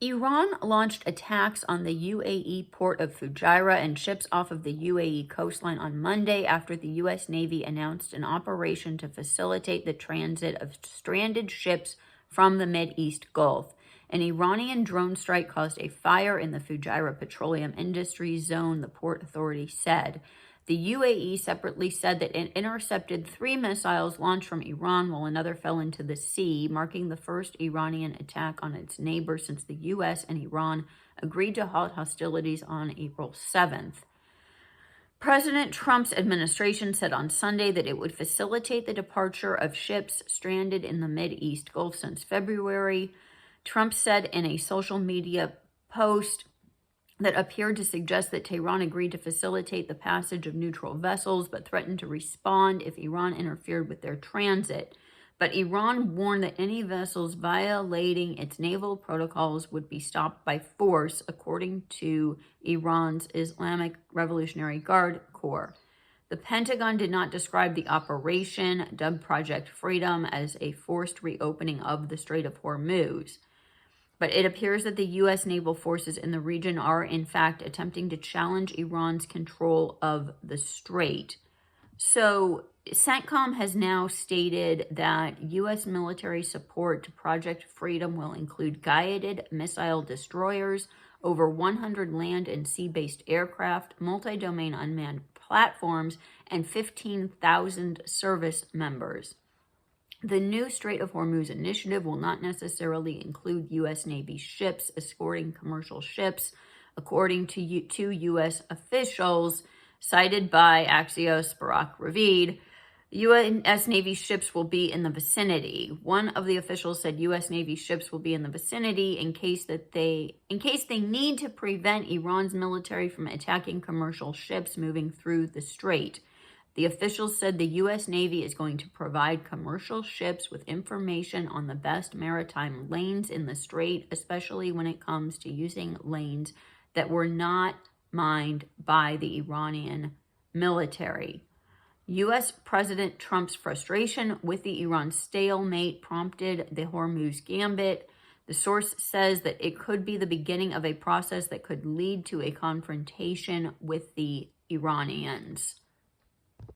Iran launched attacks on the UAE port of Fujairah and ships off of the UAE coastline on Monday after the U.S. Navy announced an operation to facilitate the transit of stranded ships from the Mideast Gulf. An Iranian drone strike caused a fire in the Fujairah petroleum industry zone, the port authority said. The UAE separately said that it intercepted 3 missiles launched from Iran while another fell into the sea, marking the first Iranian attack on its neighbor since the U.S. and Iran agreed to halt hostilities on April 7th. President Trump's administration said on Sunday that it would facilitate the departure of ships stranded in the Mideast Gulf since February. Trump said in a social media post that appeared to suggest that Tehran agreed to facilitate the passage of neutral vessels, but threatened to respond if Iran interfered with their transit. But Iran warned that any vessels violating its naval protocols would be stopped by force, according to Iran's Islamic Revolutionary Guard Corps. The Pentagon did not describe the operation, dubbed Project Freedom, as a forced reopening of the Strait of Hormuz. But it appears that the U.S. naval forces in the region are, in fact, attempting to challenge Iran's control of the strait. So, CENTCOM has now stated that U.S. military support to Project Freedom will include guided missile destroyers, over 100 land and sea-based aircraft, multi-domain unmanned platforms, and 15,000 service members. The new Strait of Hormuz initiative will not necessarily include U.S. Navy ships escorting commercial ships, according to two U.S. officials cited by Axios Barak Ravid. U.S. Navy ships will be in the vicinity. One of the officials said U.S. Navy ships will be in the vicinity in case they need to prevent Iran's military from attacking commercial ships moving through the strait. The officials said the U.S. Navy is going to provide commercial ships with information on the best maritime lanes in the strait, especially when it comes to using lanes that were not mined by the Iranian military. U.S. President Trump's frustration with the Iran stalemate prompted the Hormuz gambit. The source says that it could be the beginning of a process that could lead to a confrontation with the Iranians.